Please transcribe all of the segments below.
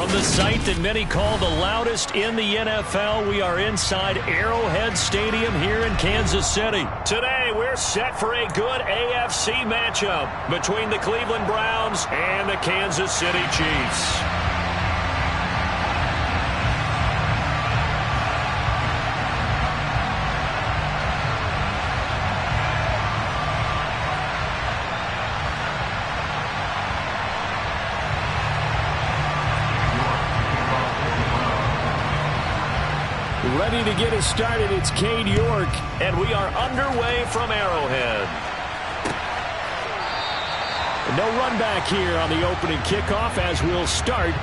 From the site that many call the loudest in the NFL, we are inside Arrowhead Stadium here in Kansas City. Today, we're set for a good AFC matchup between the Cleveland Browns and the Kansas City Chiefs. Ready to get us started, it's Cade York, and we are underway from Arrowhead. No run back here on the opening kickoff as we'll start.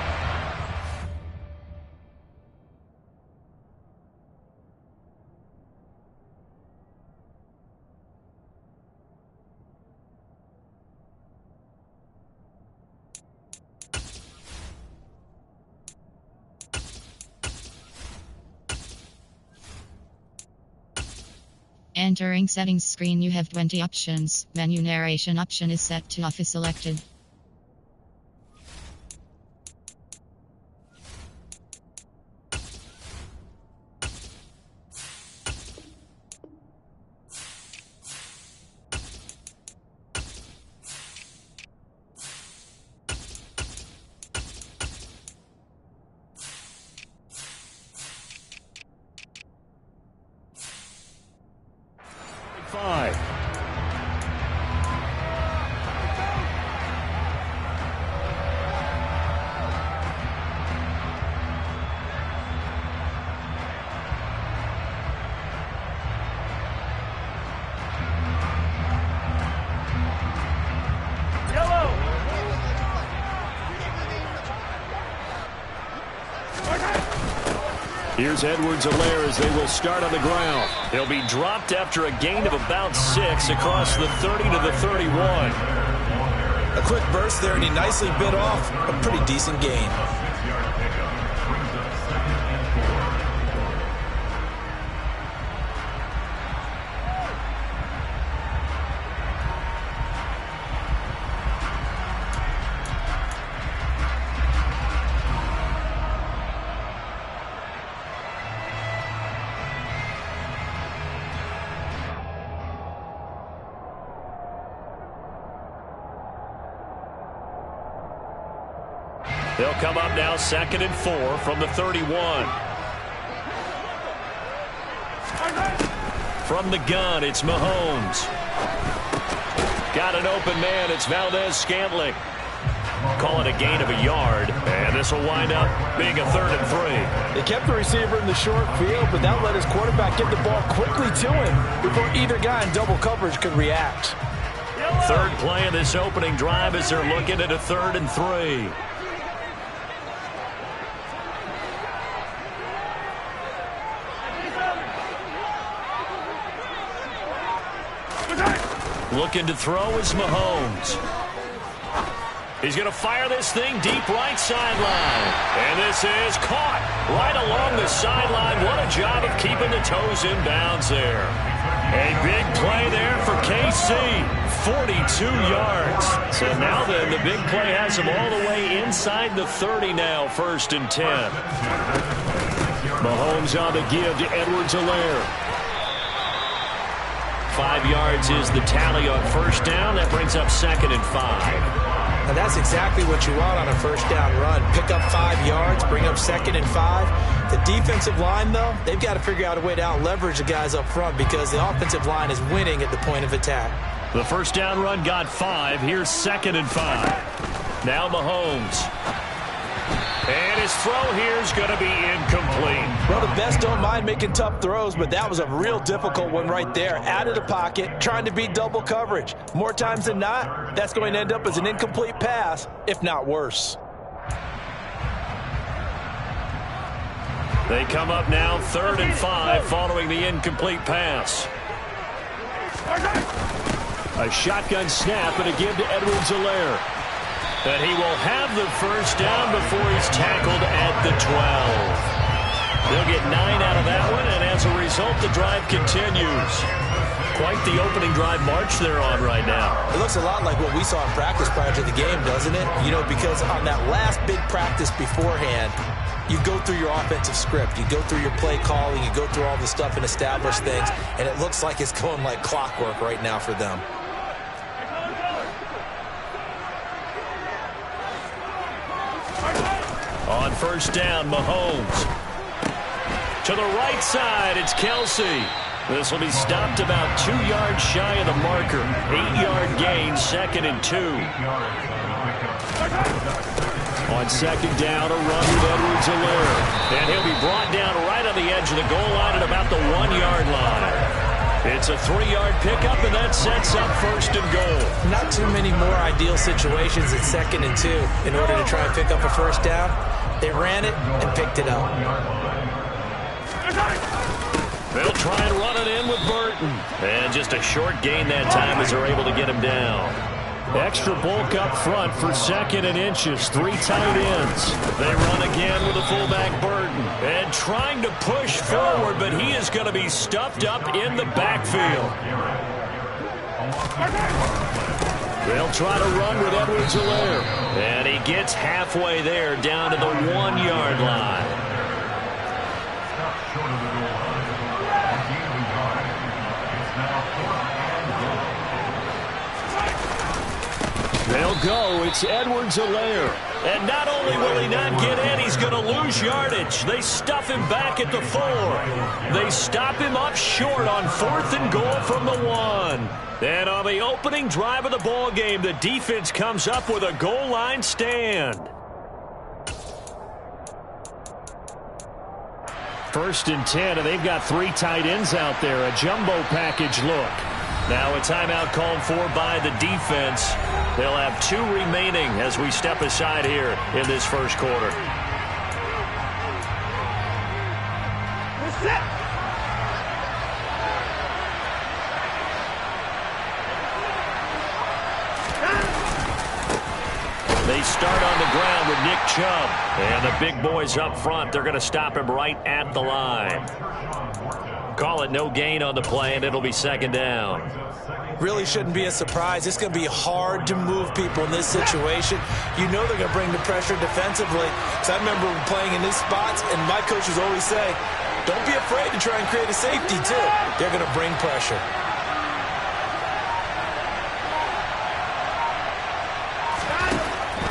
Entering settings screen, you have 20 options. Menu narration option is set to off is selected. Here's Edwards-Helaire as they will start on the ground. He'll be dropped after a gain of about 6 across the 30 to the 31. A quick burst there, and he nicely bit off a pretty decent gain. They'll come up now 2nd and 4 from the 31. From the gun, it's Mahomes. Got an open man, it's Valdez-Scantling. Call it a gain of a yard, and this will wind up being a 3rd and 3. They kept the receiver in the short field, but that let his quarterback get the ball quickly to him before either guy in double coverage could react. Third play of this opening drive as they're looking at a 3rd and 3. Looking to throw is Mahomes. He's going to fire this thing deep right sideline. And this is caught right along the sideline. What a job of keeping the toes in bounds there. A big play there for KC. 42 yards. So now the big play has him all the way inside the 30 now, 1st and 10. Mahomes on the give to Edwards-Helaire. 5 yards is the tally on 1st down. That brings up 2nd and 5. And that's exactly what you want on a 1st down run. Pick up 5 yards, bring up 2nd and 5. The defensive line, though, they've got to figure out a way to out-leverage the guys up front because the offensive line is winning at the point of attack. The 1st down run got 5. Here's 2nd and 5. Now Mahomes. And his throw here is going to be incomplete. Well, the best don't mind making tough throws, but that was a real difficult one right there. Out of the pocket, trying to beat double coverage. More times than not, that's going to end up as an incomplete pass, if not worse. They come up now 3rd and 5 following the incomplete pass. A shotgun snap and a give to Edwards-Helaire. And he will have the 1st down before he's tackled at the 12. They'll get 9 out of that one, and as a result, the drive continues. quite the opening drive march they're on right now. It looks a lot like what we saw in practice prior to the game, doesn't it? You know, because on that last big practice beforehand, you go through your offensive script. You go through your play calling. You go through all the stuff and establish things. And it looks like it's going like clockwork right now for them. On first down, Mahomes. To the right side, it's Kelsey. This will be stopped about 2 yards shy of the marker. 8-yard gain, 2nd and 2. On second down, a run with Edwards-Helaire. And he'll be brought down right on the edge of the goal line at about the 1-yard line. It's a 3-yard pickup, and that sets up 1st and goal. Not too many more ideal situations at 2nd and 2 in order to try and pick up a first down. They ran it and picked it up. They'll try and run it in with Burton. And just a short gain that time as they're able to get him down. Extra bulk up front for 2nd and inches. 3 tight ends. They run again with the fullback Burton. And trying to push forward, but he is going to be stuffed up in the backfield. They'll try to run with Edwards-Helaire. And he gets halfway there down to the 1-yard line. They'll go. It's Edwards-Helaire. And not only will he not get in, he's going to lose yardage. They stuff him back at the 4. They stop him up short on 4th and goal from the 1. And on the opening drive of the ball game, the defense comes up with a goal line stand. 1st and 10, and they've got 3 tight ends out there. A jumbo package look. Now a timeout called for by the defense. They'll have 2 remaining as we step aside here in this first quarter. They start on the ground with Nick Chubb. And the big boys up front, they're going to stop him right at the line. Call it no gain on the play, and it'll be 2nd down. Really shouldn't be a surprise. It's going to be hard to move people in this situation. You know they're going to bring the pressure defensively. Because I remember playing in these spots, and my coaches always say, don't be afraid to try and create a safety, too. They're going to bring pressure.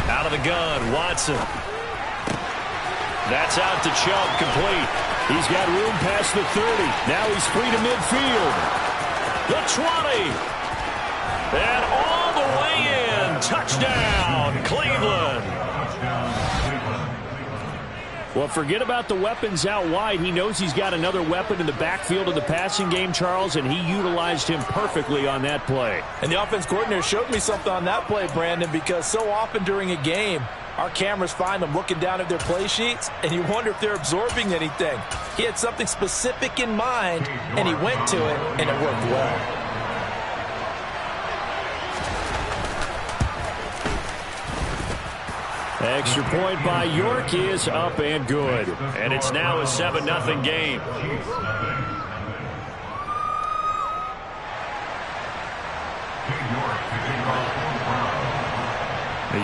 Out of the gun, Watson. That's out to Chubb, complete. He's got room past the 30. Now he's free to midfield. The 20. And all the way in. Touchdown, Cleveland. Well, forget about the weapons out wide. He knows he's got another weapon in the backfield of the passing game, Charles, and he utilized him perfectly on that play. And the offense coordinator showed me something on that play, Brandon, because so often during a game, our cameras find them looking down at their play sheets, and you wonder if they're absorbing anything. He had something specific in mind, and he went to it, and it worked well. Extra point by York is up and good. And it's now a 7-0 game.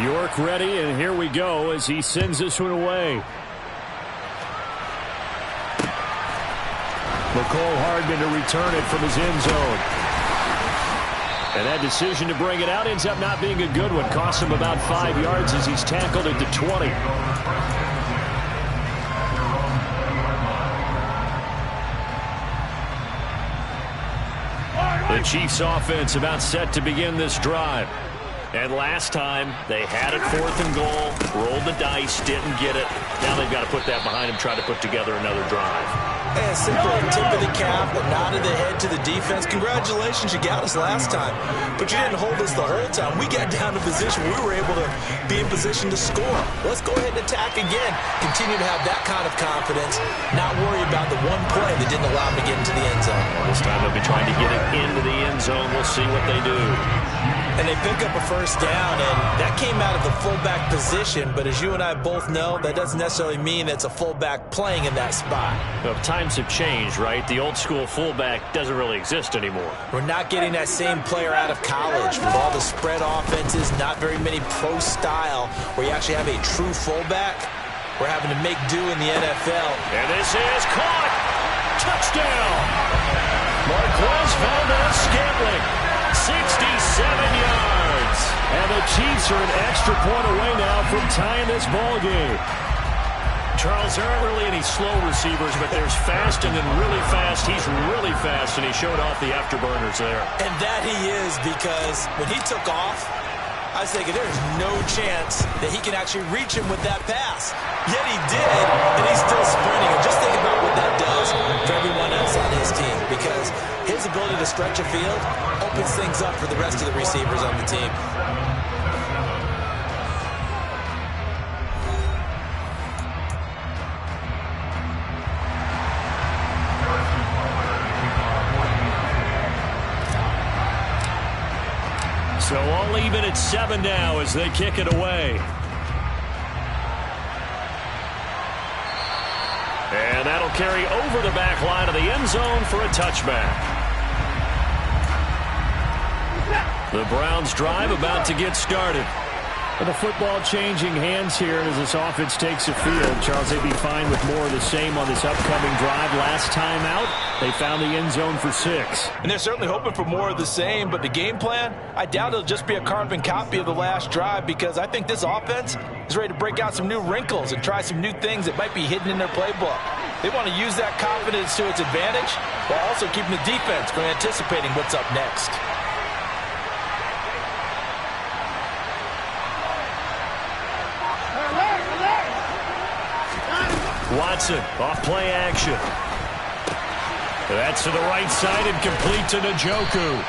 York ready, and here we go as he sends this one away. McCole Hardman to return it from his end zone. And that decision to bring it out ends up not being a good one. Costs him about 5 yards as he's tackled at the 20. The Chiefs offense about set to begin this drive. And last time, they had it 4th and goal, rolled the dice, didn't get it. Now they've got to put that behind them, try to put together another drive. And simple tip of the cap, a nod of the head to the defense. Congratulations, you got us last time. But you didn't hold us the whole time. We got down to position. We were able to be in position to score. Let's go ahead and attack again. Continue to have that kind of confidence. Not worry about the one play that didn't allow them to get into the end zone. This time they'll be trying to get it into the end zone. We'll see what they do. And they pick up a first down, and that came out of the fullback position. But as you and I both know, that doesn't necessarily mean it's a fullback playing in that spot. Well, times have changed, right? The old school fullback doesn't really exist anymore. We're not getting that same player out of college with all the spread offenses, not very many pro style where you actually have a true fullback. We're having to make do in the NFL. And this is caught. Touchdown. Marquez Valdes-Scantling, 67 yards. And the Chiefs are an extra point away now from tying this ball game. Charles, there aren't really any slow receivers, but there's fast and then really fast. He's really fast, and he showed off the afterburners there. And that he is, because when he took off, I was thinking there's no chance that he can actually reach him with that pass. Yet he did, and he's still sprinting. And just think about what that does for everyone else on his team, because his ability to stretch a field opens things up for the rest of the receivers on the team. So all even at 7 now as they kick it away. And that'll carry over the back line of the end zone for a touchback. The Browns drive about to get started. The football changing hands here as this offense takes the field. Charles, they'd be fine with more of the same on this upcoming drive. Last time out, they found the end zone for 6. And they're certainly hoping for more of the same, but the game plan, I doubt it'll just be a carbon copy of the last drive, because I think this offense is ready to break out some new wrinkles and try some new things that might be hidden in their playbook. They want to use that confidence to its advantage while also keeping the defense from anticipating what's up next. Watson off play action. That's to the right side and complete to Njoku.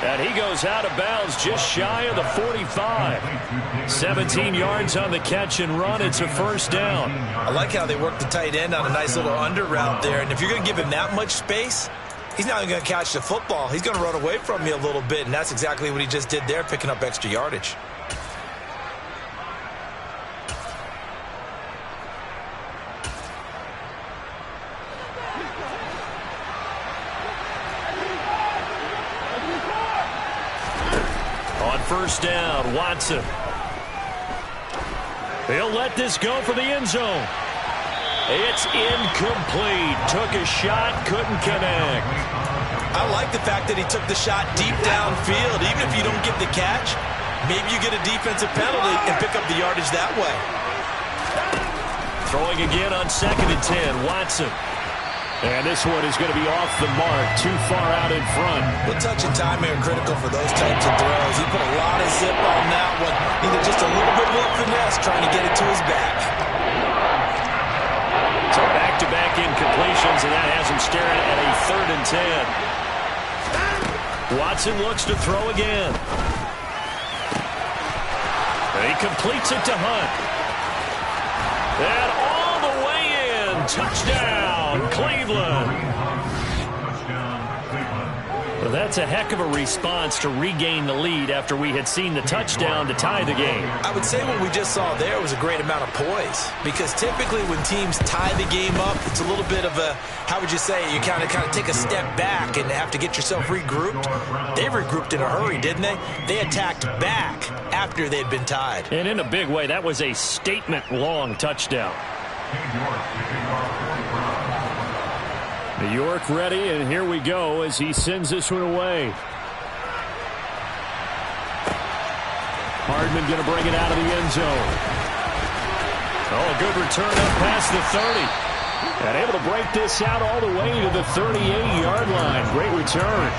And he goes out of bounds just shy of the 45. 17 yards on the catch and run. It's a first down. I like how they work the tight end on a nice little under route there. And if you're going to give him that much space, he's not even going to catch the football. He's going to run away from you a little bit, and that's exactly what he just did there, picking up extra yardage. First down, Watson. He'll let this go for the end zone. It's incomplete. Took a shot, couldn't connect. I like the fact that he took the shot deep downfield. Even if you don't get the catch, maybe you get a defensive penalty and pick up the yardage that way. Throwing again on 2nd and 10, Watson. And this one is going to be off the mark, too far out in front. Well, touch and time are critical for those types of throws. He put a lot of zip on that one. Needed just a little bit more finesse trying to get it to his back. So back-to-back incompletions, and that has him staring at a 3rd and 10. Watson looks to throw again. And he completes it to Hunt. And all the way in. Touchdown, Cleveland. Well, that's a heck of a response to regain the lead after we had seen the touchdown to tie the game. I would say what we just saw there was a great amount of poise, because typically when teams tie the game up, it's a little bit of a, how would you say, you kind of take a step back and have to get yourself regrouped. They regrouped in a hurry, didn't they? They attacked back after they'd been tied. And in a big way, that was a statement-long touchdown. New York ready, and here we go as he sends this one away. Hardman going to bring it out of the end zone. Oh, a good return up past the 30. And able to break this out all the way to the 38-yard line. Great return.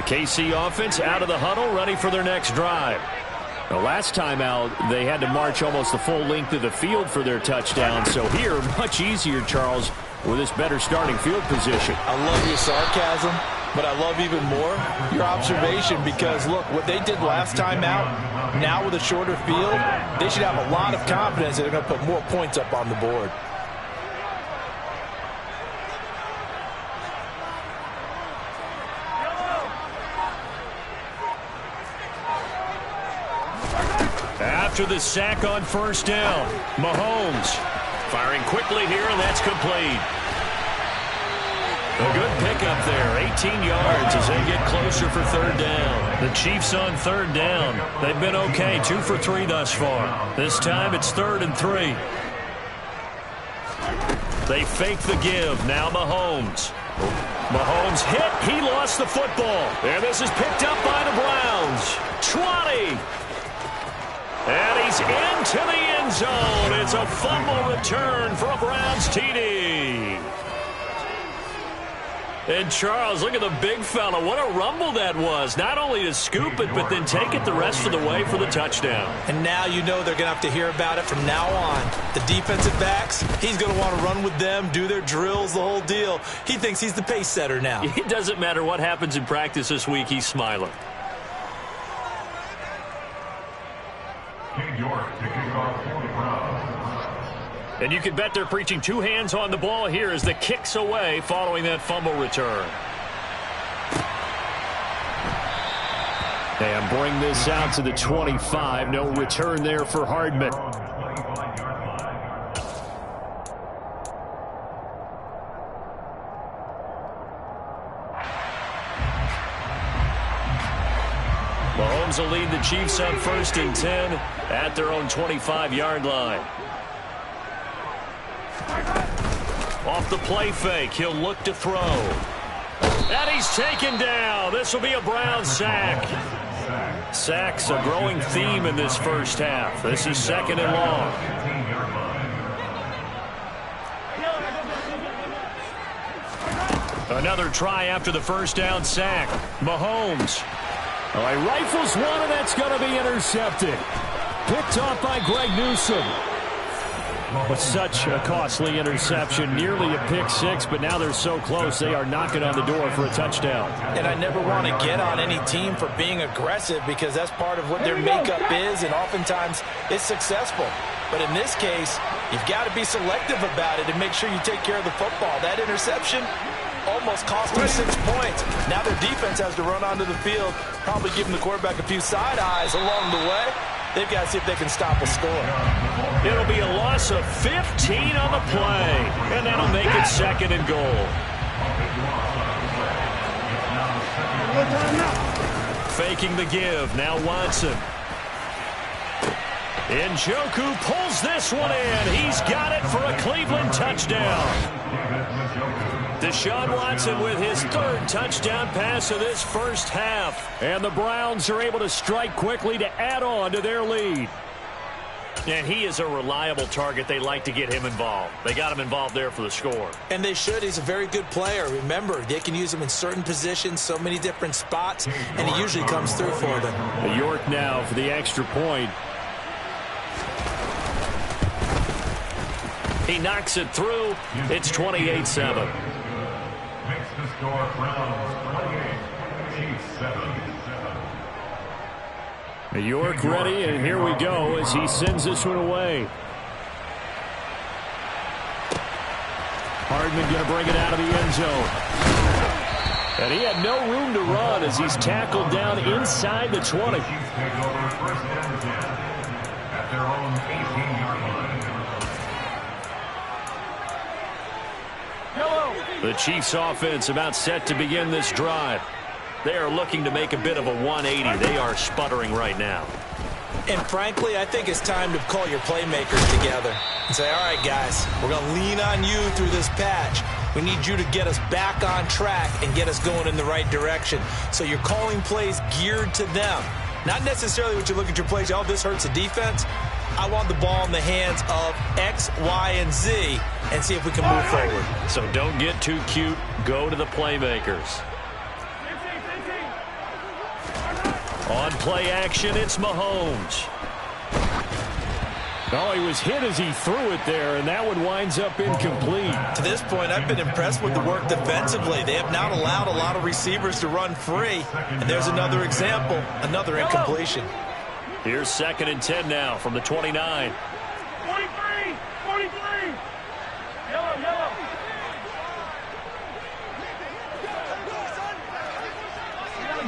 KC offense out of the huddle, ready for their next drive. The last time out, they had to march almost the full length of the field for their touchdown. So here, much easier, Charles, with this better starting field position. I love your sarcasm, but I love even more your observation because, look, what they did last time out, now with a shorter field, they should have a lot of confidence that they're going to put more points up on the board. After the sack on first down, Mahomes firing quickly here, and that's complete. A good pickup there, 18 yards as they get closer for third down. The Chiefs on third down. They've been okay, 2 for 3 thus far. This time it's 3rd and 3. They fake the give, now Mahomes. Mahomes hit, he lost the football. And this is picked up by the Browns. 20. And he's into the end zone. It's a fumble return for a Browns TD. And Charles, look at the big fella. What a rumble that was. Not only to scoop it, but then take it the rest of the way for the touchdown. And now you know they're going to have to hear about it from now on. The defensive backs, he's going to want to run with them, do their drills, the whole deal. He thinks he's the pace setter now. It doesn't matter what happens in practice this week. He's smiling. And you can bet they're preaching 2 hands on the ball here as the kick's away following that fumble return. And bring this out to the 25. No return there for Hardman. Mahomes will lead the Chiefs on 1st and 10 at their own 25-yard line. Off the play fake, he'll look to throw. And he's taken down. This will be a Brown sack. Sacks a growing theme in this first half. This is 2nd and long. Another try after the first down sack. Mahomes. Oh, he rifles one, and that's going to be intercepted. Picked off by Greg Newsome. But such a costly interception, nearly a pick six, but now they're so close they are knocking on the door for a touchdown. And I never want to get on any team for being aggressive because that's part of what their makeup is, and oftentimes it's successful. But in this case, you've got to be selective about it and make sure you take care of the football. That interception almost cost them 6 points. Now their defense has to run onto the field, probably giving the quarterback a few side eyes along the way. They've got to see if they can stop a score. It'll be a loss of 15 on the play, and that'll make it 2nd and goal. Faking the give, now Watson. Njoku pulls this one in. He's got it for a Cleveland touchdown. Deshaun Watson with his 3rd touchdown pass of this first half. And the Browns are able to strike quickly to add on to their lead. And he is a reliable target. They like to get him involved. They got him involved there for the score. And they should. He's a very good player. Remember, they can use him in certain positions, so many different spots, and he usually comes through for them. York now for the extra point. He knocks it through. It's 28-7. Makes the score Browns 28, Chiefs 7. York ready, and here we go as he sends this one away. Hardman going to bring it out of the end zone. And he had no room to run as he's tackled down inside the 20. Chiefs take over 1st and 10 at their own 18-yard line. The Chiefs offense about set to begin this drive. They are looking to make a bit of a 180. They are sputtering right now. And frankly, I think it's time to call your playmakers together and say, all right, guys, we're going to lean on you through this patch. We need you to get us back on track and get us going in the right direction. So you're calling plays geared to them. Not necessarily what you look at your plays, oh, this hurts the defense. I want the ball in the hands of X, Y, and Z and see if we can move forward. So don't get too cute. Go to the playmakers. On play action, it's Mahomes. Oh, he was hit as he threw it there, and that one winds up incomplete. To this point, I've been impressed with the work defensively. They have not allowed a lot of receivers to run free. And there's another example, another incompletion. Here's 2nd and 10 now from the 29. 43! 43! Yellow!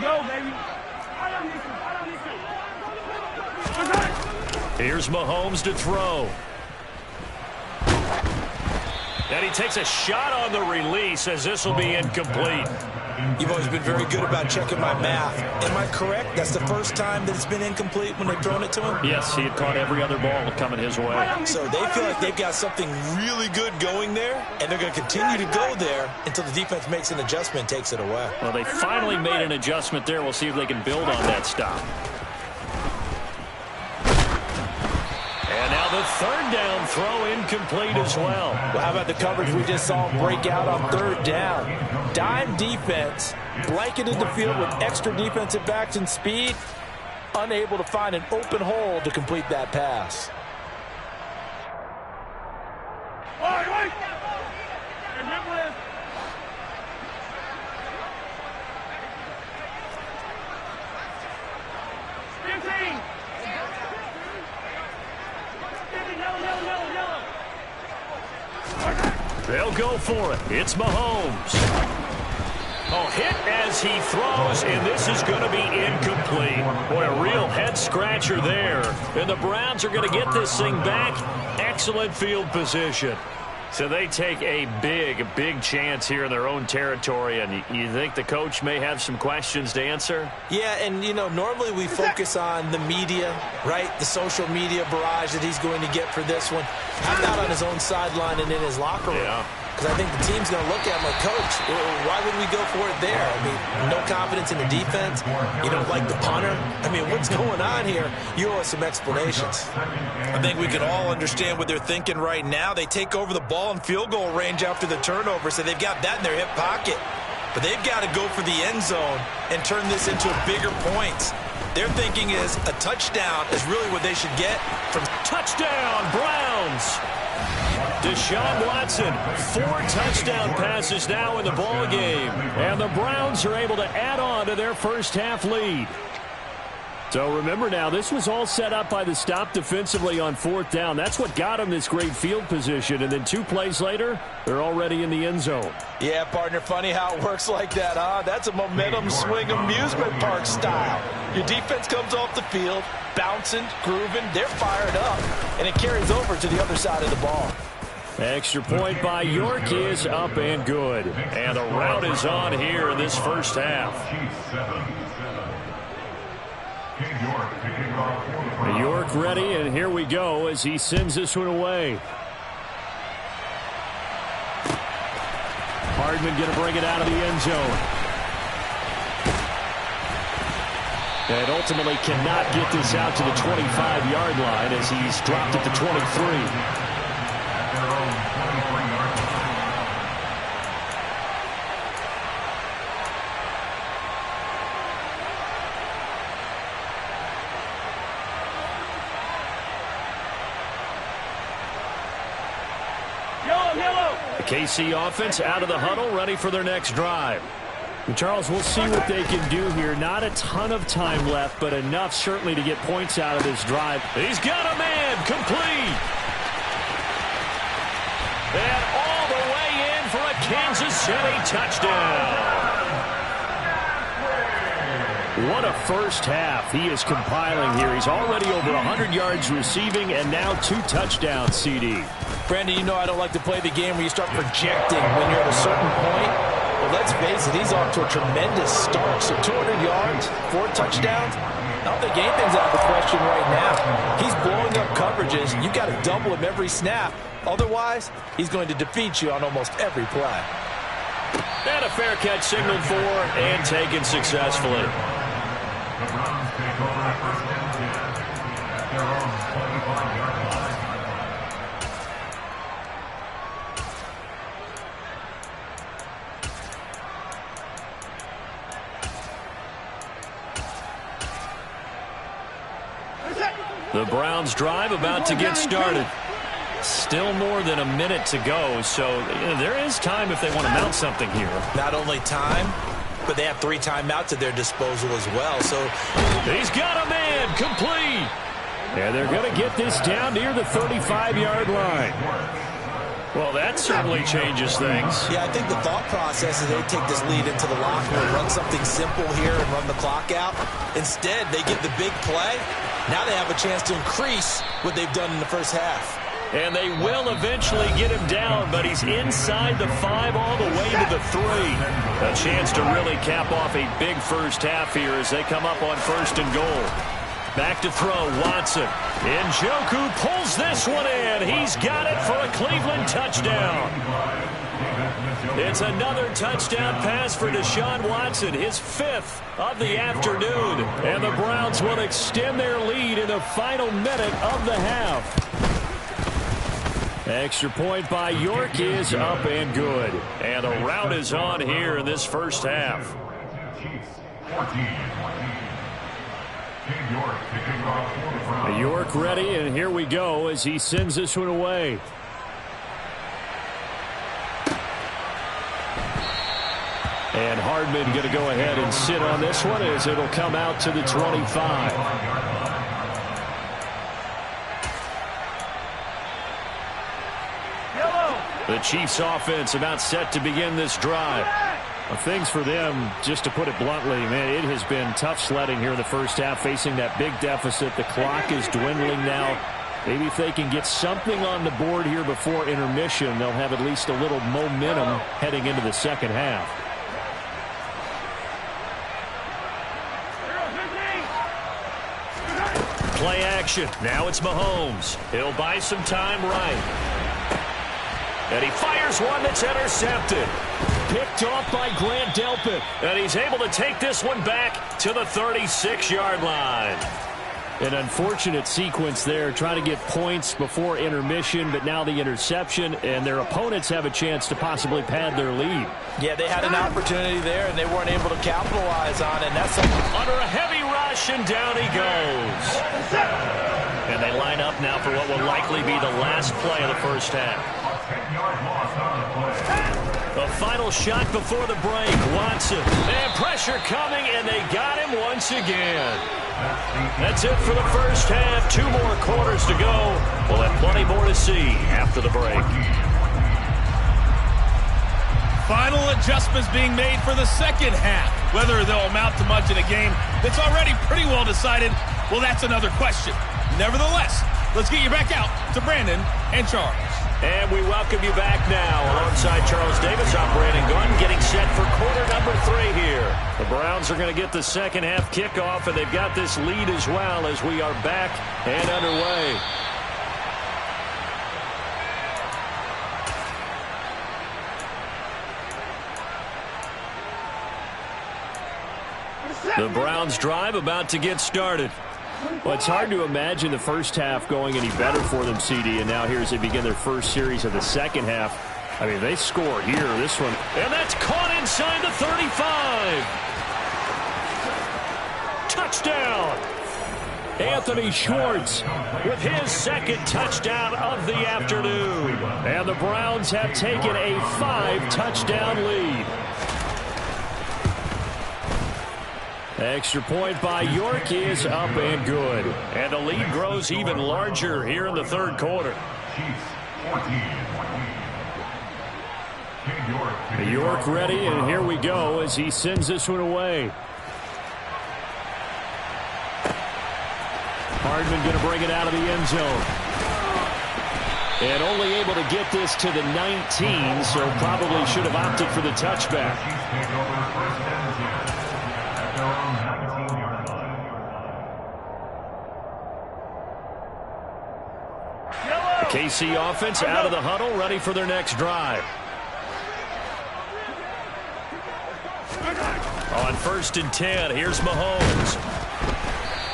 Go, baby. Here's Mahomes to throw. And he takes a shot on the release as this will be incomplete. You've always been very good about checking my math. Am I correct? That's the first time that it's been incomplete when they've thrown it to him? Yes, he had caught every other ball coming his way. So they feel like they've got something really good going there, and they're going to continue to go there until the defense makes an adjustment and takes it away. Well, they finally made an adjustment there. We'll see if they can build on that stop. And now the 3rd down throw incomplete as well. Well, how about the coverage we just saw break out on 3rd down? Dime defense, blanketed the field with extra defensive backs and speed, unable to find an open hole to complete that pass. Wait! They'll go for it. It's Mahomes. Oh, hit as he throws, and this is going to be incomplete. Boy, a real head-scratcher there. And the Browns are going to get this thing back. Excellent field position. So they take a big chance here in their own territory, and you think the coach may have some questions to answer? Yeah, and, you know, normally we focus on the media, right? The social media barrage that he's going to get for this one. I'm not on his own sideline and in his locker room. Yeah. Because I think the team's going to look at him like, Coach, why would we go for it there? I mean, no confidence in the defense. You don't like the punter. I mean, what's going on here? You owe us some explanations. I think we can all understand what they're thinking right now. They take over the ball in field goal range after the turnover, so they've got that in their hip pocket. But they've got to go for the end zone and turn this into bigger points. Their thinking is a touchdown is really what they should get from touchdown, Browns. Deshaun Watson, 4 touchdown passes now in the ball game. And the Browns are able to add on to their first half lead. So remember now, this was all set up by the stop defensively on 4th down. That's what got them this great field position. And then 2 plays later, they're already in the end zone. Yeah, partner, funny how it works like that, huh? That's a momentum swing amusement park style. Your defense comes off the field, bouncing, grooving, they're fired up, and it carries over to the other side of the ball. Extra point by York is up and good. And the route is on here in this first half. York ready, and here we go as he sends this one away. Hardman going to bring it out of the end zone. And ultimately cannot get this out to the 25-yard line as he's dropped at the 23. The KC offense out of the huddle, ready for their next drive. And Charles, we'll see what they can do here. Not a ton of time left, but enough certainly to get points out of this drive. He's got a man, complete. And all the way in for a Kansas City touchdown. What a first half he is compiling here. He's already over 100 yards receiving and now 2 touchdowns, CD. Brandon, you know I don't like to play the game where you start projecting when you're at a certain point. But let's face it, he's off to a tremendous start. So 200 yards, 4 touchdowns. I don't think anything's out of the question right now. He's blowing up coverages. You've got to double him every snap. Otherwise, he's going to defeat you on almost every play. And a fair catch signaled for and taken successfully. The Browns take over at first and 10 at their own 25-yard line. The Browns drive about to get started. Still more than a minute to go, so there is time if they want to mount something here. Not only time, but they have 3 timeouts at their disposal as well. So he's got a man complete. And they're going to get this down near the 35-yard line. Well, that certainly changes things. Yeah, I think the thought process is they take this lead into the locker room, run something simple here and run the clock out. Instead, they get the big play. Now they have a chance to increase what they've done in the first half. And they will eventually get him down, but he's inside the 5 all the way to the 3. A chance to really cap off a big first half here as they come up on 1st and goal. Back to throw, Watson. Njoku pulls this one in. He's got it for a Cleveland touchdown. It's another touchdown pass for Deshaun Watson, his 5th of the afternoon. And the Browns will extend their lead in the final minute of the half. Extra point by York is up and good. And the rout is on here in this first half. York ready, and here we go as he sends this one away. And Hardman going to go ahead and sit on this one as it'll come out to the 25. The Chiefs offense about set to begin this drive. Well, things for them, just to put it bluntly, man, it has been tough sledding here in the first half, facing that big deficit. The clock is dwindling now. Maybe if they can get something on the board here before intermission, they'll have at least a little momentum heading into the second half. Play action. Now it's Mahomes. He'll buy some time right. And he fires one that's intercepted. Picked off by Grant Delpit. And he's able to take this one back to the 36-yard line. An unfortunate sequence there, trying to get points before intermission, but now the interception, and their opponents have a chance to possibly pad their lead. Yeah, they had an opportunity there, and they weren't able to capitalize on it. And that's under a heavy rush, and down he goes. And they line up now for what will likely be the last play of the first half. The final shot before the break. Watson. And pressure coming, and they got him once again. That's it for the first half. 2 more quarters to go. We'll have plenty more to see after the break. Final adjustments being made for the second half. Whether they'll amount to much in a game that's already pretty well decided, well, that's another question. Nevertheless, let's get you back out to Brandon and Charles. And we welcome you back now. Alongside Charles Davis, I'm Brandon Gunn, getting set for quarter number 3 here. The Browns are going to get the second half kickoff, and they've got this lead as well as we are back and underway. The Browns drive about to get started. Well, it's hard to imagine the first half going any better for them, CD, and now here as they begin their first series of the second half. I mean, they score here, this one. And that's caught inside the 35. Touchdown! Anthony Schwartz with his second touchdown of the afternoon. And the Browns have taken a 5-touchdown lead. Extra point by York is up and good. And the lead grows even larger here in the third quarter. York ready, and here we go as he sends this one away. Hardman going to bring it out of the end zone. And only able to get this to the 19, so probably should have opted for the touchback. KC offense out of the huddle, ready for their next drive. On 1st and 10, here's Mahomes.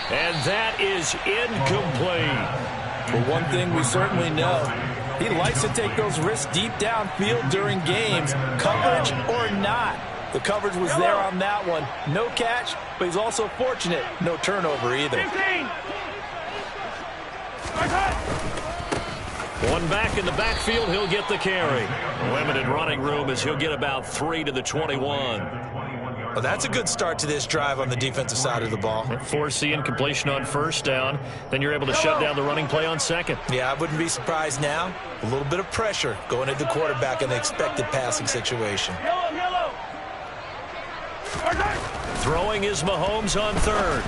And that is incomplete. But one thing we certainly know, he likes to take those risks deep downfield during games, coverage or not. The coverage was there on that one. No catch, but he's also fortunate. No turnover either. 15. One back in the backfield, he'll get the carry. Limited running room as he'll get about 3 to the 21. Well, that's a good start to this drive on the defensive side of the ball. Force the incompletion on first down. Then you're able to shut down the running play on second. Yeah, I wouldn't be surprised now. A little bit of pressure going at the quarterback in the expected passing situation. Throwing is Mahomes on third.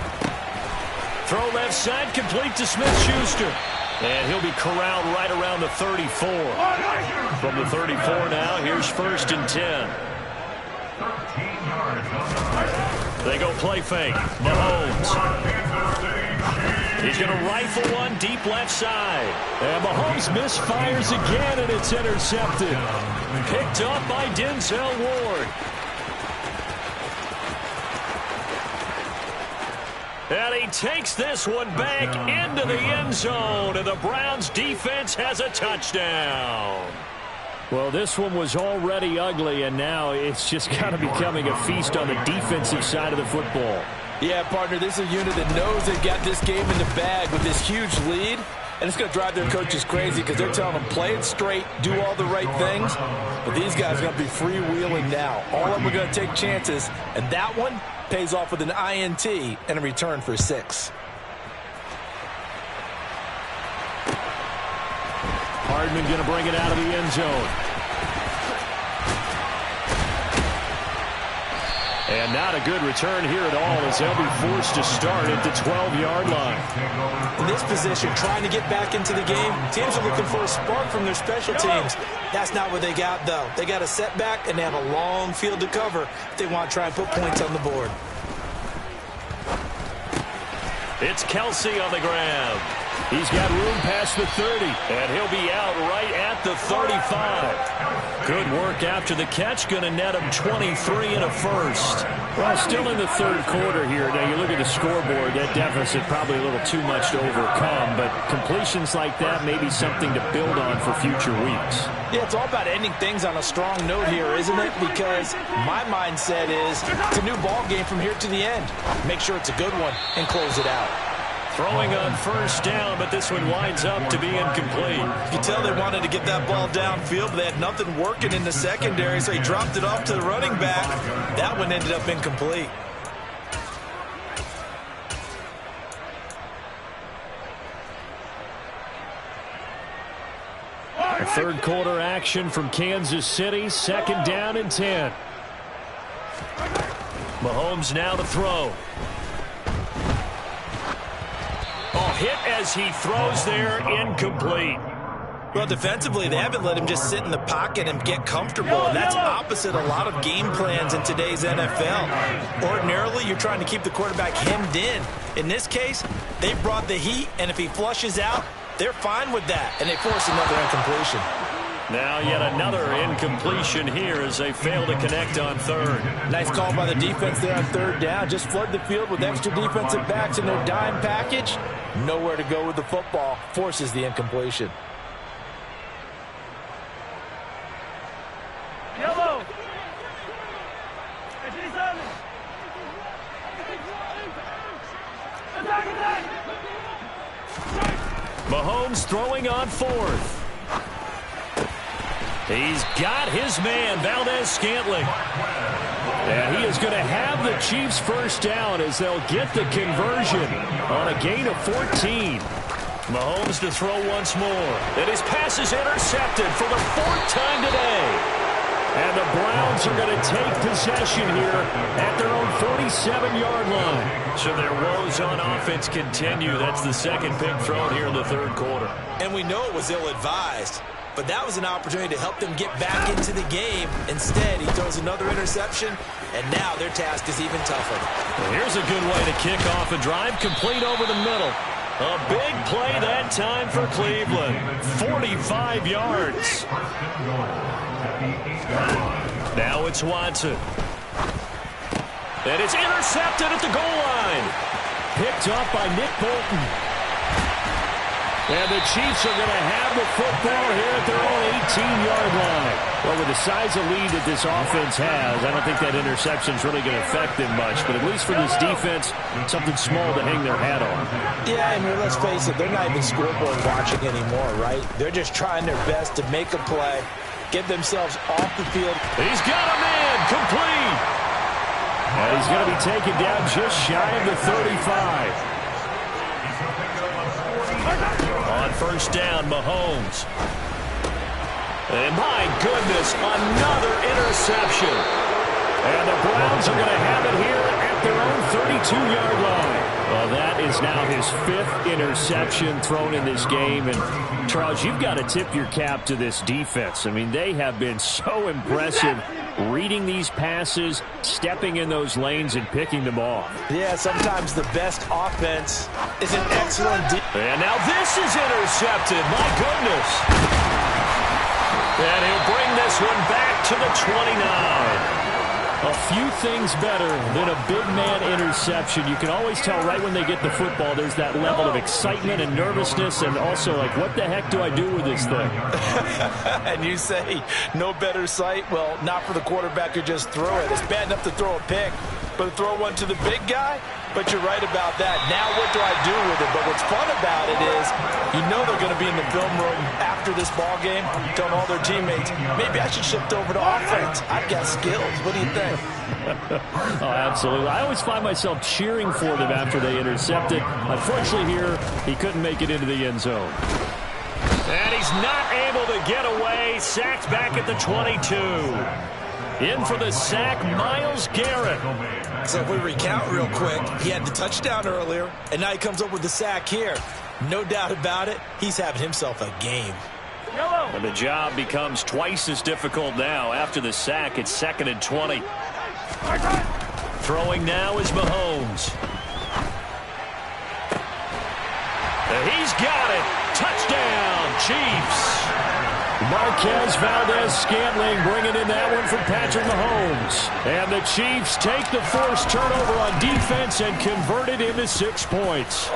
Throw left side, complete to Smith-Schuster. And he'll be corralled right around the 34. From the 34 now, here's 1st and 10. They go play fake. Mahomes. He's going to rifle one deep left side. And Mahomes misfires again, and it's intercepted. Picked up by Denzel Ward. And he takes this one back into the end zone, and the Browns defense has a touchdown. Well, this one was already ugly, and now it's just kind of becoming a feast on the defensive side of the football. Yeah, partner, this is a unit that knows they've got this game in the bag with this huge lead, and it's going to drive their coaches crazy because they're telling them play it straight, do all the right things, but these guys are going to be freewheeling now. All of them are going to take chances, and that one pays off with an INT and a return for 6. Hardman going to bring it out of the end zone. And not a good return here at all as they'll be forced to start at the 12-yard line. In this position, trying to get back into the game, teams are looking for a spark from their special teams. That's not what they got, though. They got a setback, and they have a long field to cover if they want to try and put points on the board. It's Kelsey on the grab. He's got room past the 30. And he'll be out right at the 35. Good work after the catch. Going to net him 23 and a first. Well, still in the third quarter here. Now, you look at the scoreboard, that deficit probably a little too much to overcome, but completions like that may be something to build on for future weeks. Yeah, it's all about ending things on a strong note here, isn't it? Because my mindset is it's a new ball game from here to the end. Make sure it's a good one and close it out. Throwing on first down, but this one winds up to be incomplete. You can tell they wanted to get that ball downfield, but they had nothing working in the secondary, so he dropped it off to the running back. That one ended up incomplete. A third quarter action from Kansas City, 2nd down and 10. Mahomes now to throw. Hit as he throws there, incomplete. Well, defensively, they haven't let him just sit in the pocket and get comfortable, and that's opposite a lot of game plans in today's NFL. Ordinarily, you're trying to keep the quarterback hemmed in. In this case, they brought the heat, and if he flushes out, they're fine with that, and they force another incompletion. Now yet another incompletion here as they fail to connect on third. Nice call by the defense there on 3rd down. Just flood the field with extra defensive backs in their dime package. Nowhere to go with the football. Forces the incompletion. Yellow. Mahomes throwing on 4th. He's got his man, Valdez-Scantling. And he is going to have the Chiefs first down as they'll get the conversion on a gain of 14. Mahomes to throw once more. And his pass is intercepted for the 4th time today. And the Browns are going to take possession here at their own 47-yard line. So their woes on offense continue. That's the 2nd pick thrown here in the 3rd quarter. And we know it was ill-advised, but that was an opportunity to help them get back into the game. Instead, he throws another interception, and now their task is even tougher. Well, here's a good way to kick off a drive, complete over the middle. A big play that time for Cleveland. 45 yards. Now it's Watson. And it's intercepted at the goal line. Picked up by Nick Bolton. And the Chiefs are going to have the football here at their own 18-yard line. Well, with the size of lead that this offense has, I don't think that interception is really going to affect them much. But at least for this defense, something small to hang their hat on. Yeah, and let's face it, they're not even scoreboard watching anymore, right? They're just trying their best to make a play, get themselves off the field. He's got a man complete. And he's going to be taken down just shy of the 35. On first down, Mahomes. And my goodness, another interception. And the Browns are going to have it here at their own 32-yard line. Well, that is now his 5th interception thrown in this game. And, Charles, you've got to tip your cap to this defense. I mean, they have been so impressive reading these passes, stepping in those lanes, and picking them off. Yeah, sometimes the best offense is an excellent defense. And now this is intercepted. My goodness. And he'll bring this one back to the 29. A few things better than a big man interception. You can always tell right when they get the football, there's that level of excitement and nervousness, and also like, what the heck do I do with this thing? And you say, no better sight? Well, not for the quarterback who just threw it. It's bad enough to throw a pick, but to throw one to the big guy? But you're right about that. Now what do I do with it? But what's fun about it is you know they're going to be in the film room after this ball game telling all their teammates, maybe I should shift over to offense. I've got skills. What do you think? Oh, absolutely. I always find myself cheering for them after they intercept it. Unfortunately here, he couldn't make it into the end zone. And he's not able to get away. Sacked back at the 22. In for the sack, Myles Garrett. So if we recount real quick, he had the touchdown earlier, and now he comes up with the sack here. No doubt about it, he's having himself a game. And the job becomes twice as difficult now. After the sack, it's 2nd and 20. Throwing now is Mahomes. He's got it. Touchdown, Chiefs. Marquez Valdez-Scantling bringing in that one from Patrick Mahomes. And the Chiefs take the forced turnover on defense and convert it into 6 points.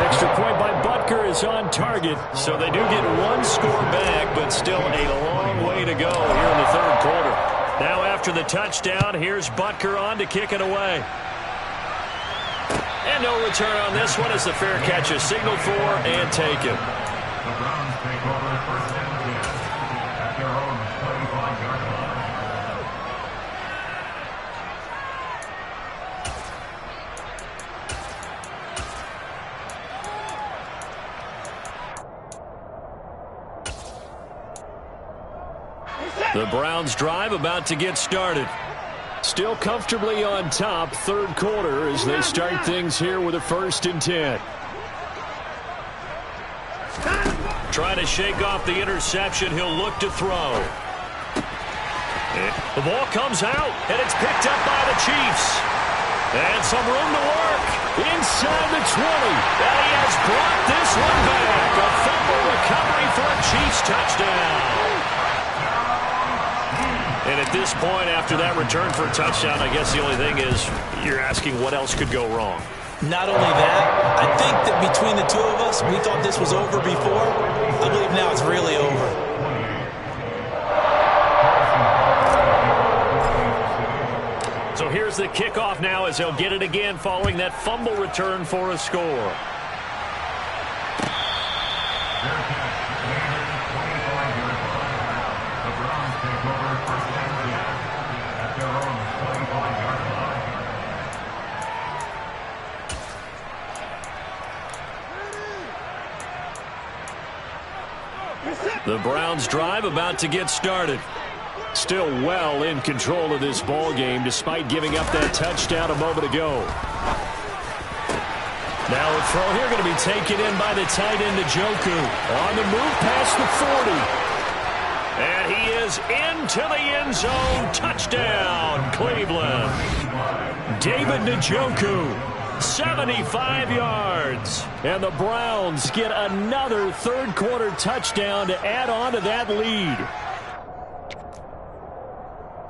Extra point by Butker is on target. So they do get one score back, but still a long way to go here in the 3rd quarter. Now after the touchdown, here's Butker on to kick it away. And no return on this one as the fair catch is signaled for and taken. The Browns take over first and 10 at their own 35-yard line. The Browns drive about to get started. Still comfortably on top, 3rd quarter as they start things here with a 1st and 10. Trying to shake off the interception. He'll look to throw. The ball comes out, and it's picked up by the Chiefs. And some room to work. Inside the 20. And he has brought this one back. A fumble recovery for a Chiefs touchdown. And at this point, after that return for a touchdown, I guess the only thing is you're asking what else could go wrong. Not only that, I think that between the two of us, we thought this was over before. I believe now it's really over. So here's the kickoff now as he'll get it again following that fumble return for a score. The Browns drive about to get started. Still well in control of this ball game despite giving up that touchdown a moment ago. Now a throw here going to be taken in by the tight end Njoku. On the move past the 40. And he is into the end zone. Touchdown, Cleveland. David Njoku. 75 yards. And the Browns get another 3rd quarter touchdown to add on to that lead.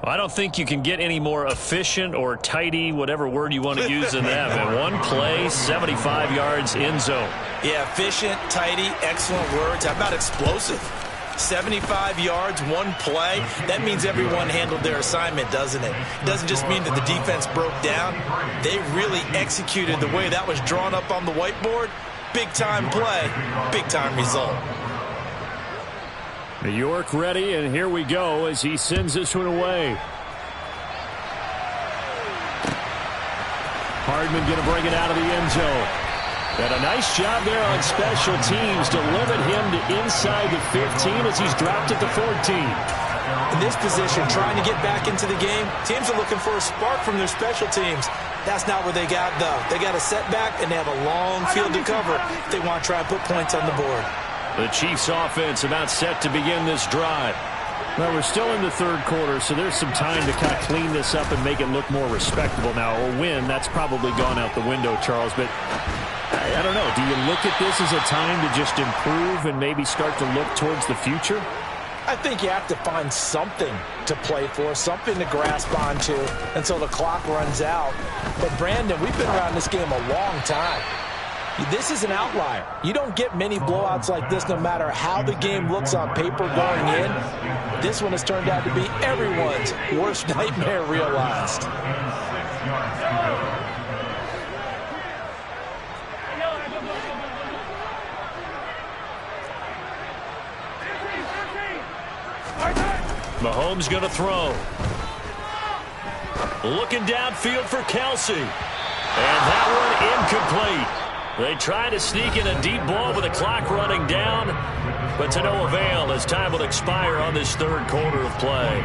I don't think you can get any more efficient or tidy, whatever word you want to use, than that. Man. One play, 75 yards, end zone. Yeah, efficient, tidy, excellent words. How about explosive? 75 yards, one play. That means everyone handled their assignment, doesn't it? It doesn't just mean that the defense broke down. They really executed the way that was drawn up on the whiteboard. Big-time play, big-time result. New York ready, and here we go as he sends this one away. Hardman going to bring it out of the end zone. And a nice job there on special teams to limit him to inside the 15 as he's dropped at the 14. In this position, trying to get back into the game, teams are looking for a spark from their special teams. That's not what they got, though. They got a setback, and they have a long field to cover if they want to try and put points on the board. The Chiefs offense about set to begin this drive. Well, we're still in the third quarter, so there's some time to kind of clean this up and make it look more respectable now. A win, that's probably gone out the window, Charles, but I don't know. Do you look at this as a time to just improve and maybe start to look towards the future? I think you have to find something to play for, something to grasp onto until the clock runs out. But, Brandon, we've been around this game a long time. This is an outlier. You don't get many blowouts like this no matter how the game looks on paper going in. This one has turned out to be everyone's worst nightmare realized. Mahomes going to throw. Looking downfield for Kelsey. And that one incomplete. They try to sneak in a deep ball with the clock running down, but to no avail as time will expire on this third quarter of play.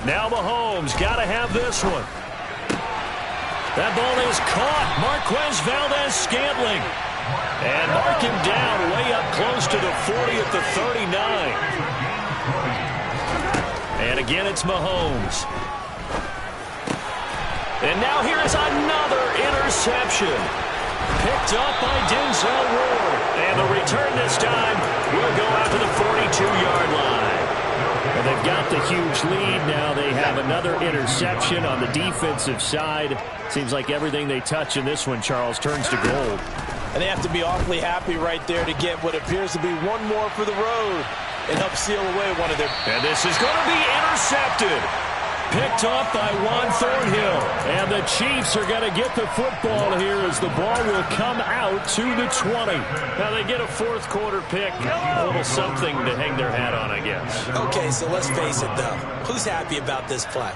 Now Mahomes got to have this one. That ball is caught. Marquez Valdes-Scantling. And mark him down way up close to the 40 at the 39. And again, it's Mahomes. And now here is another interception. Picked up by Denzel Ward. And the return this time will go out to the 42-yard line. And they've got the huge lead now. They have another interception on the defensive side. Seems like everything they touch in this one, Charles, turns to gold. And they have to be awfully happy right there to get what appears to be one more for the road and help seal away one of their... And this is going to be intercepted. Picked off by Juan Thornhill. And the Chiefs are going to get the football here as the ball will come out to the 20. Now they get a fourth quarter pick. A little something to hang their hat on, I guess. Okay, so let's face it, though. Who's happy about this play?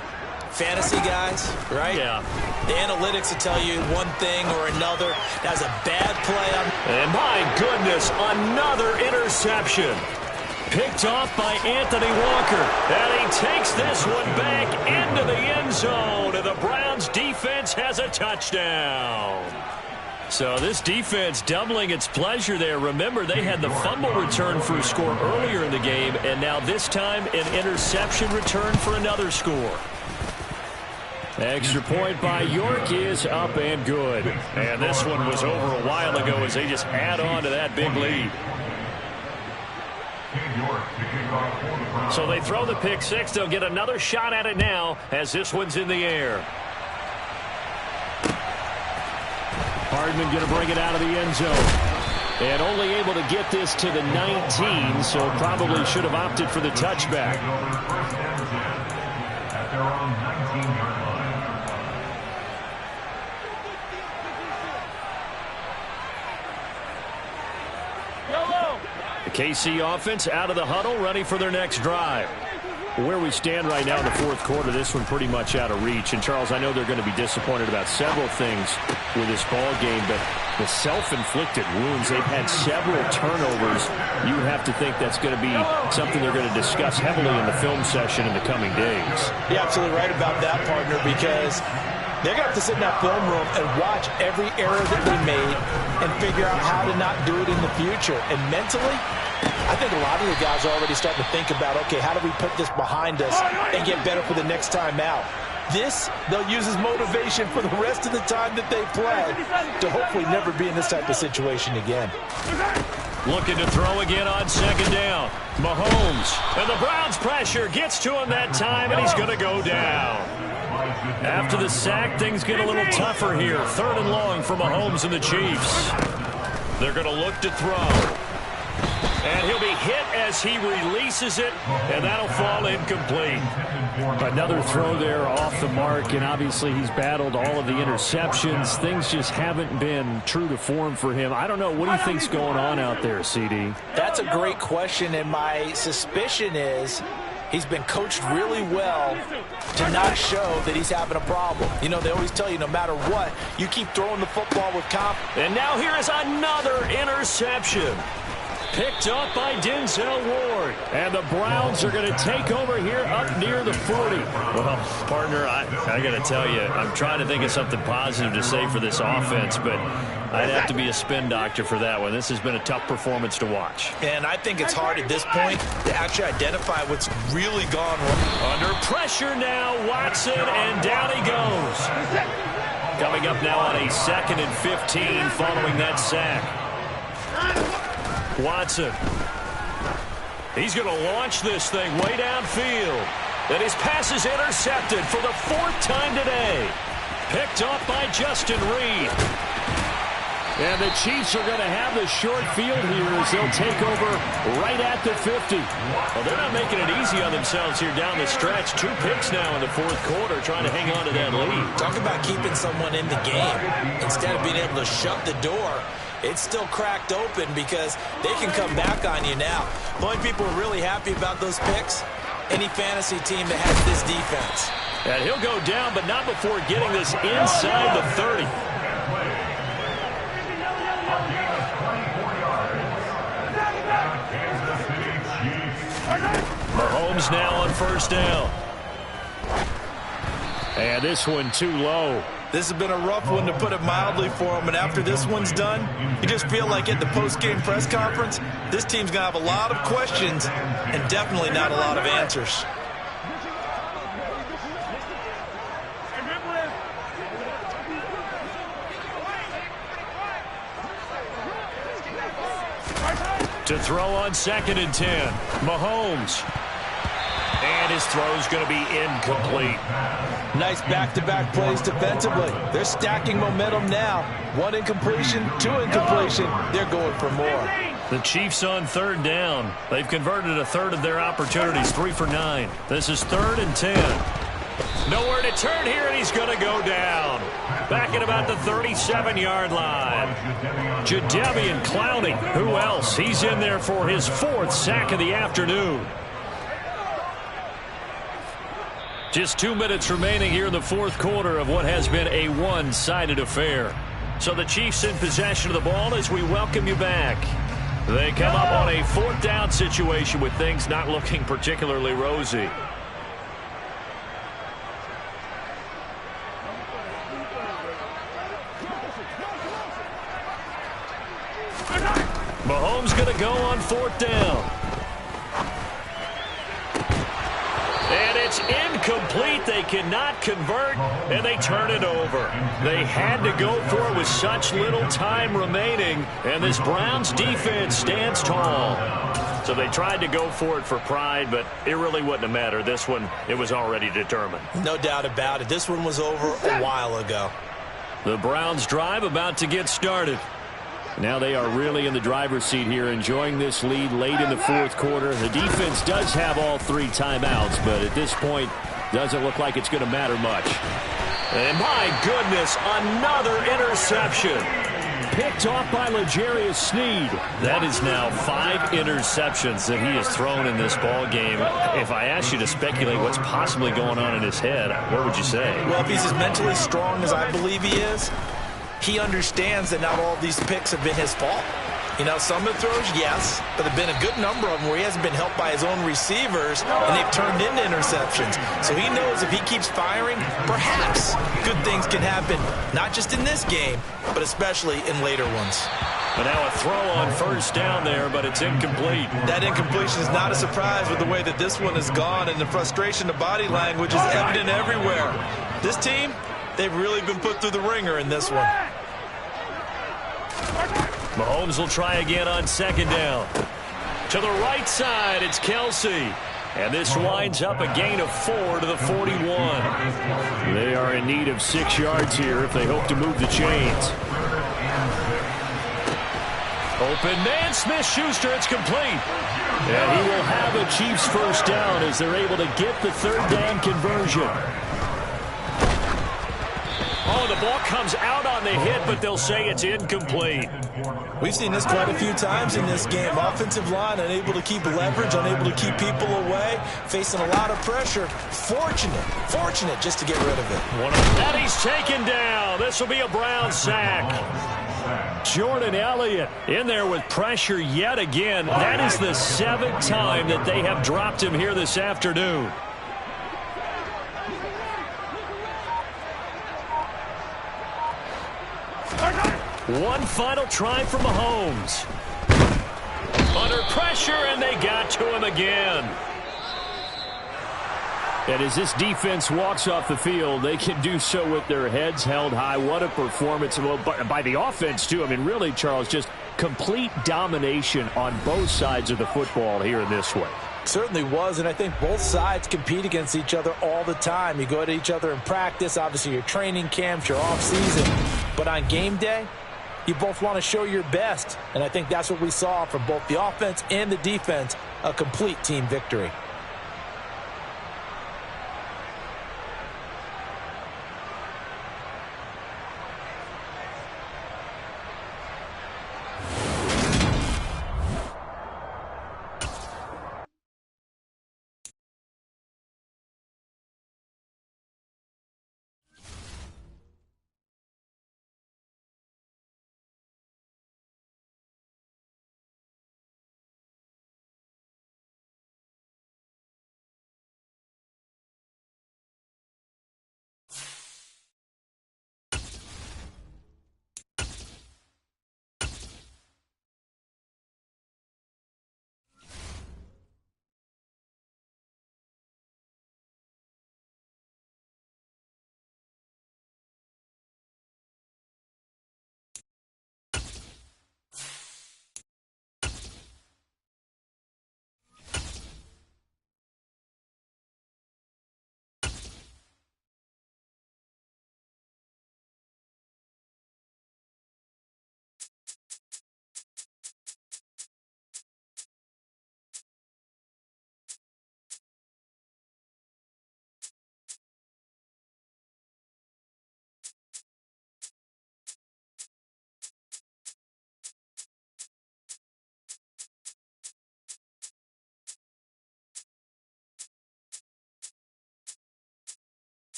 Fantasy guys, right? Yeah. The analytics will tell you one thing or another. That's a bad play. And my goodness, another interception. Picked off by Anthony Walker. And he takes this one back into the end zone. And the Browns defense has a touchdown. So this defense doubling its pleasure there. Remember, they had the fumble return for a score earlier in the game. And now this time, an interception return for another score. Extra point by York is up and good. And this one was over a while ago as they just add on to that big lead. So they throw the pick six. They'll get another shot at it now as this one's in the air. Hardman going to bring it out of the end zone. And only able to get this to the 19, so probably should have opted for the touchback. The KC offense out of the huddle, ready for their next drive. Where we stand right now in the fourth quarter, this one pretty much out of reach. And, Charles, I know they're going to be disappointed about several things with this ball game, but the self-inflicted wounds, they've had several turnovers. You have to think that's going to be something they're going to discuss heavily in the film session in the coming days. You're absolutely right about that, partner, because they're going to have to sit in that film room and watch every error that they made and figure out how to not do it in the future. And mentally, I think a lot of the guys are already starting to think about, okay, how do we put this behind us and get better for the next time out? this they'll use as motivation for the rest of the time that they play to hopefully never be in this type of situation again. Looking to throw again on second down. Mahomes. And the Browns pressure gets to him that time, and he's going to go down. After the sack, things get a little tougher here. 3rd and long for Mahomes and the Chiefs. They're going to look to throw. And he'll be hit as he releases it, and that'll fall incomplete. Another throw there off the mark, and obviously he's battled all of the interceptions. Things just haven't been true to form for him. I don't know. What do you think's going on out there, CD? That's a great question, and my suspicion is he's been coached really well to not show that he's having a problem. You know, they always tell you no matter what, you keep throwing the football with confidence. And now here is another interception. Picked up by Denzel Ward. And the Browns are going to take over here up near the 40. Well, partner, I got to tell you, I'm trying to think of something positive to say for this offense, but I'd have to be a spin doctor for that one. This has been a tough performance to watch. And I think it's hard at this point to actually identify what's really gone wrong. Under pressure now, Watson, and down he goes. Coming up now on a 2nd and 15 following that sack. Watson. He's going to launch this thing way downfield. And his pass is intercepted for the 4th time today. Picked off by Justin Reed. And the Chiefs are going to have the short field here as they'll take over right at the 50. Well, they're not making it easy on themselves here down the stretch. 2 picks now in the 4th quarter trying to hang on to that lead. Talk about keeping someone in the game. Instead of being able to shut the door, it's still cracked open because they can come back on you now. The only people who are really happy about those picks, any fantasy team that has this defense. And he'll go down, but not before getting this inside the 30. Mahomes now on 1st down. And this one too low. This has been a rough one, to put it mildly, for him. And after this one's done, you just feel like at the post-game press conference, this team's going to have a lot of questions and definitely not a lot of answers. To throw on 2nd and 10. Mahomes. And his throw's going to be incomplete. Nice back-to-back plays defensively. They're stacking momentum now. 1 incompletion, 2 incompletion. They're going for more. The Chiefs on 3rd down. They've converted 1/3 of their opportunities, 3 for 9. This is 3rd and 10. Nowhere to turn here, and he's going to go down. Back at about the 37-yard line. Jadeveon Clowney. Who else? He's in there for his 4th sack of the afternoon. Just 2 minutes remaining here in the 4th quarter of what has been a one-sided affair. So the Chiefs in possession of the ball as we welcome you back. They come up on a 4th down situation with things not looking particularly rosy. Mahomes going to go on 4th down. And it's incomplete. They cannot convert, and they turn it over. They had to go for it with such little time remaining, and this Browns defense stands tall. So they tried to go for it for pride, but it really wouldn't have mattered. This one, it was already determined. No doubt about it. This one was over a while ago. The Browns drive about to get started. Now they are really in the driver's seat here, enjoying this lead late in the 4th quarter. The defense does have all 3 timeouts, but at this point, doesn't look like it's going to matter much. And my goodness, another interception. Picked off by L'Jarius Sneed. That is now 5 interceptions that he has thrown in this ball game. If I asked you to speculate what's possibly going on in his head, what would you say? Well, if he's as mentally strong as I believe he is, he understands that not all of these picks have been his fault. You know, some of the throws, yes, but there have been a good number of them where he hasn't been helped by his own receivers, and they've turned into interceptions. So he knows if he keeps firing, perhaps good things can happen, not just in this game, but especially in later ones. And now a throw on first down there, but it's incomplete. That incompletion is not a surprise with the way that this one has gone, and the frustration, the body language is evident everywhere. This team, they've really been put through the ringer in this one. Mahomes will try again on second down. To the right side, it's Kelsey. And this winds up a gain of 4 to the 41. They are in need of 6 yards here if they hope to move the chains. Open man, Smith-Schuster, it's complete. And he will have a Chiefs first down as they're able to get the third down conversion. Oh, the ball comes out on the hit, but they'll say it's incomplete. We've seen this quite a few times in this game. Offensive line unable to keep leverage, unable to keep people away, facing a lot of pressure. Fortunate just to get rid of it. And he's taken down. This will be a Brown sack. Jordan Elliott in there with pressure yet again. That is the 7th time that they have dropped him here this afternoon. One final try for Mahomes. Under pressure, and they got to him again. And as this defense walks off the field, they can do so with their heads held high. What a performance by the offense, too. I mean, really, Charles, just complete domination on both sides of the football here in this one. Certainly was, and I think both sides compete against each other all the time. You go at each other in practice, obviously your training camps, your off-season. But on game day, you both want to show your best, and I think that's what we saw from both the offense and the defense, a complete team victory.